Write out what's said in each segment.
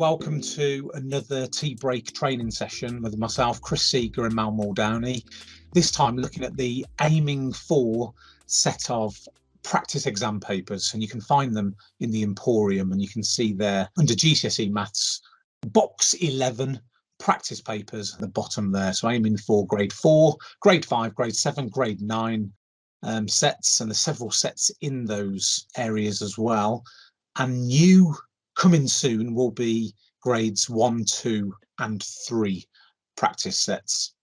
Welcome to another tea break training session with myself, Chris Seeger and Mal Muldowney. This time looking at the Aiming For set of practice exam papers, and you can find them in the Emporium, and you can see there under GCSE Maths, box 11 practice papers at the bottom there. So Aiming For grade 4, grade 5, grade 7, grade 9 sets, and there's several sets in those areas as well. And new coming soon will be grades 1, 2 and 3 practice sets.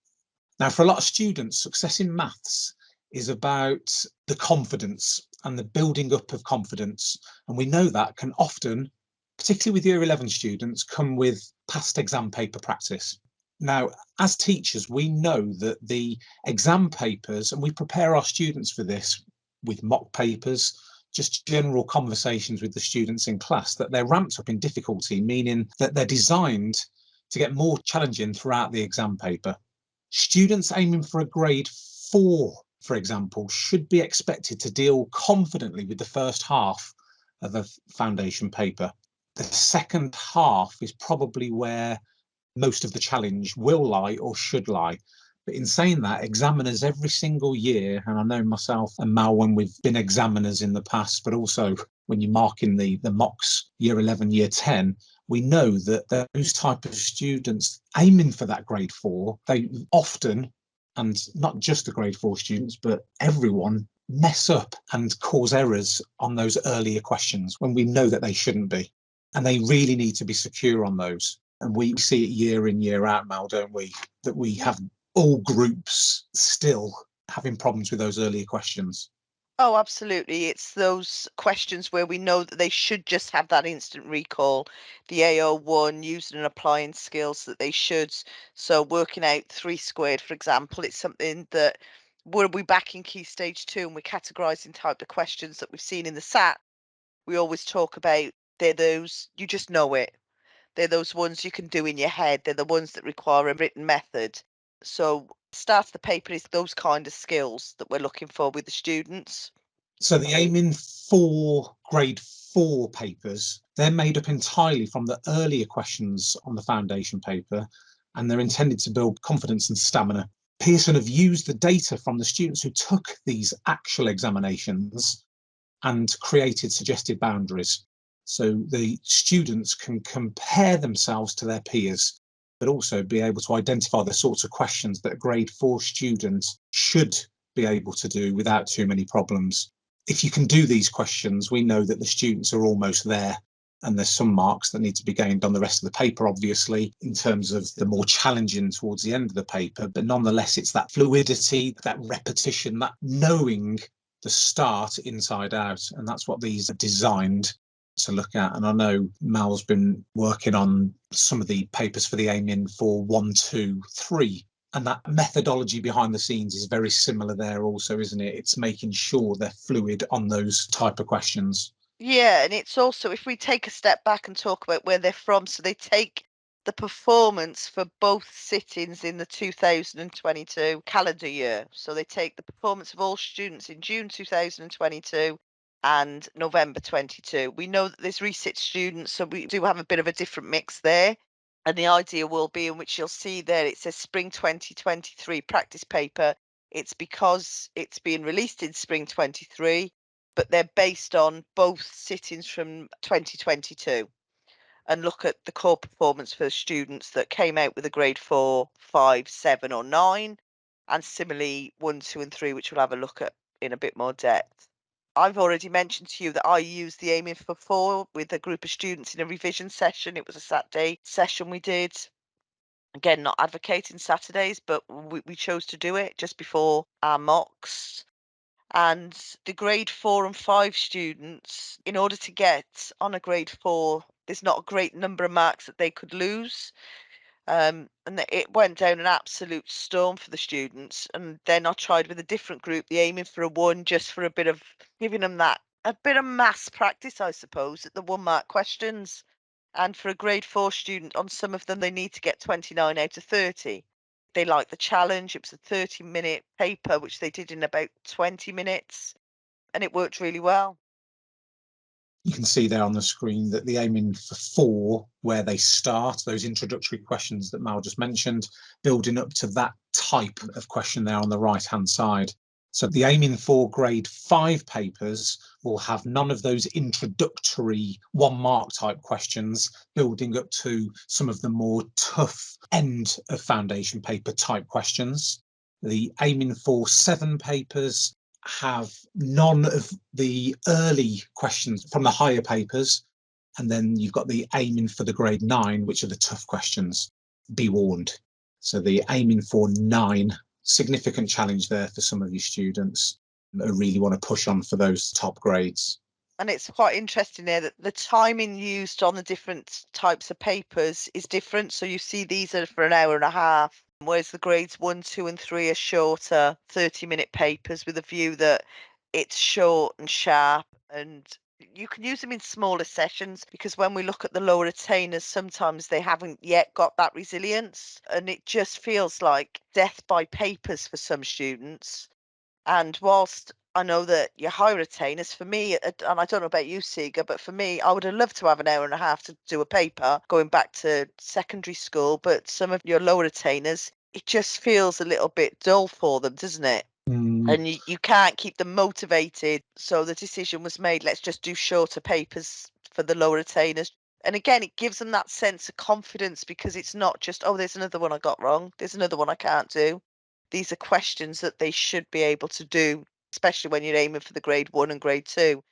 Now, for a lot of students, success in maths is about the confidence and the building up of confidence. And we know that can often, particularly with year 11 students, come with past exam paper practice. Now, as teachers, we know that the exam papers, and we prepare our students for this with mock papers, just general conversations with the students in class, that they're ramped up in difficulty, meaning that they're designed to get more challenging throughout the exam paper. Students aiming for a grade 4, for example, should be expected to deal confidently with the first half of a foundation paper. The second half is probably where most of the challenge will lie or should lie. But in saying that, examiners every single year, and I know myself and Mal when we've been examiners in the past, but also when you're marking the mocks year 11, year 10, we know that those type of students aiming for that grade 4, they often, and not just the grade 4 students, but everyone, mess up and cause errors on those earlier questions when we know that they shouldn't be. And they really need to be secure on those. And we see it year in, year out, Mal, don't we? That we have all groups still having problems with those earlier questions. Oh, absolutely. It's those questions where we know that they should just have that instant recall, the AO1, using and applying skills that they should. So working out 3 squared, for example, it's something that were we back in Key Stage 2 and we're categorising type of questions that we've seen in the SAT, we always talk about they're those, you just know it. They're those ones you can do in your head. They're the ones that require a written method. So start of the paper is those kind of skills that we're looking for with the students. So the Aiming For grade 4 papers, they're made up entirely from the earlier questions on the foundation paper, and they're intended to build confidence and stamina. Pearson have used the data from the students who took these actual examinations and created suggested boundaries. So the students can compare themselves to their peers, but also be able to identify the sorts of questions that a grade 4 student should be able to do without too many problems. If you can do these questions, we know that the students are almost there. And there's some marks that need to be gained on the rest of the paper, obviously, in terms of the more challenging towards the end of the paper. But nonetheless, it's that fluidity, that repetition, that knowing the start inside out. And that's what these are designed to look at. And I know Mal's been working on some of the papers for the Aiming For 1, 2, 3. And that methodology behind the scenes is very similar there also, isn't it? It's making sure they're fluid on those type of questions. Yeah, and it's also if we take a step back and talk about where they're from, so they take the performance for both sittings in the 2022 calendar year. So they take the performance of all students in June 2022 and November 22. We know that there's resit students, so we do have a bit of a different mix there. And the idea will be, in which you'll see there, it says Spring 2023 practice paper. It's because it's being released in Spring 23, but they're based on both sittings from 2022 and look at the core performance for the students that came out with a grade 4, 5, 7 or 9, and similarly 1, 2 and 3, which we'll have a look at in a bit more depth. I've already mentioned to you that I used the Aiming For 4 with a group of students in a revision session. It was a Saturday session we did. Again, not advocating Saturdays, but we chose to do it just before our mocks. And the grade 4 and 5 students, in order to get on a grade 4, there's not a great number of marks that they could lose. And it went down an absolute storm for the students. And then I tried with a different group, the Aiming For a 1, just for a bit of giving them that, a bit of maths practice, I suppose, at the 1 mark questions. And for a grade 4 student, on some of them, they need to get 29 out of 30. They liked the challenge. It was a 30-minute paper, which they did in about 20 minutes, and it worked really well. You can see there on the screen that the aiming for 4, where they start, those introductory questions that Mal just mentioned, building up to that type of question there on the right-hand side. So the aiming for grade 5 papers will have none of those introductory 1-mark type questions, building up to some of the more tough end of foundation paper type questions. The aiming for 7 papers have none of the early questions from the higher papers, and then you've got the aiming for the grade 9, which are the tough questions. Be warned. So the aiming for 9, significant challenge there for some of your students who really want to push on for those top grades. And it's quite interesting there that the timing used on the different types of papers is different. So you see these are for an hour and a half, whereas the grades 1, 2, and 3 are shorter, 30-minute papers with a view that it's short and sharp, and you can use them in smaller sessions, because when we look at the lower attainers, sometimes they haven't yet got that resilience, and it just feels like death by papers for some students. And whilst I know that your higher attainers, for me, and I don't know about you, Siga, but for me, I would have loved to have an hour and a half to do a paper going back to secondary school. But some of your lower attainers, it just feels a little bit dull for them, doesn't it? And you can't keep them motivated. So the decision was made, let's just do shorter papers for the lower attainers. And again, it gives them that sense of confidence, because it's not just, oh, there's another one I got wrong. There's another one I can't do. These are questions that they should be able to do, especially when you're aiming for the grade 1 and grade 2.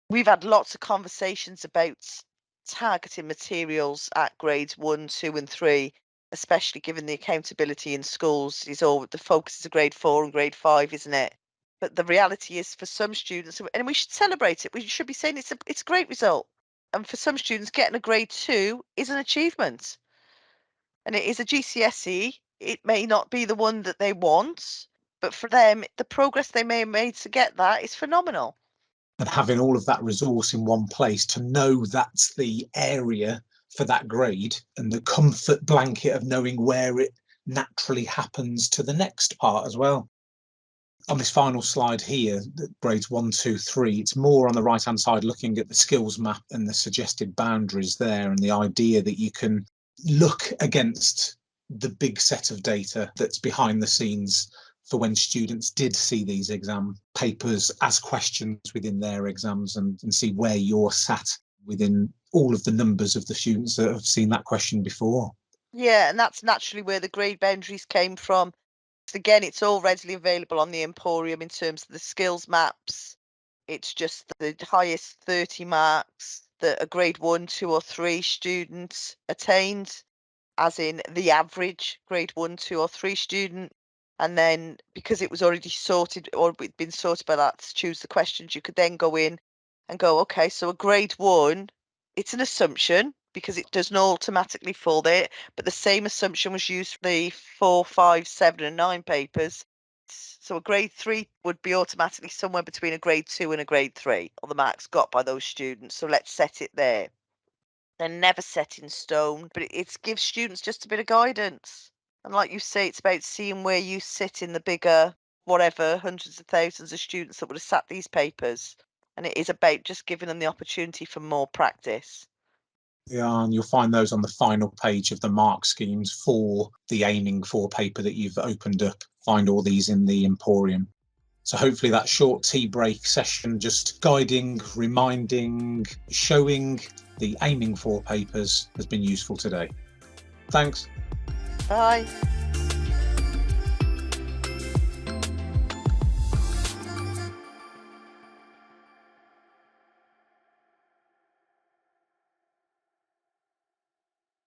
We've had lots of conversations about targeting materials at grades 1, 2, and 3, especially given the accountability in schools is all the focus is a grade 4 and grade 5, isn't it? But the reality is, for some students, and we should celebrate it, we should be saying it's a great result. And for some students, getting a grade 2 is an achievement. And it is a GCSE. It may not be the one that they want, but for them, the progress they may have made to get that is phenomenal. And having all of that resource in one place to know that's the area for that grade, and the comfort blanket of knowing where it naturally happens to the next part as well. On this final slide here, grades 1, 2, 3, it's more on the right hand side looking at the skills map and the suggested boundaries there, and the idea that you can look against the big set of data that's behind the scenes for when students did see these exam papers as questions within their exams, and see where you're sat within all of the numbers of the students that have seen that question before. Yeah, and that's naturally where the grade boundaries came from. Again, it's all readily available on the Emporium in terms of the skills maps. It's just the highest 30 marks that a grade 1, 2, or 3 student attained, as in the average grade 1, 2, or 3 student. And then, because it was already sorted, or it'd been sorted by that to choose the questions, you could then go in and go, okay, so a grade 1, it's an assumption because it doesn't automatically fall there, but the same assumption was used for the 4, 5, 7, and 9 papers. So a grade 3 would be automatically somewhere between a grade 2 and a grade 3, or the marks got by those students. So let's set it there. They're never set in stone, but it gives students just a bit of guidance. And like you say, it's about seeing where you sit in the bigger, whatever, hundreds of thousands of students that would have sat these papers. And it is about just giving them the opportunity for more practice. Yeah, and you'll find those on the final page of the mark schemes for the aiming for paper that you've opened up. Find all these in the Emporium. So hopefully that short tea break session, just guiding, reminding, showing the aiming for papers, has been useful today. Thanks. Bye.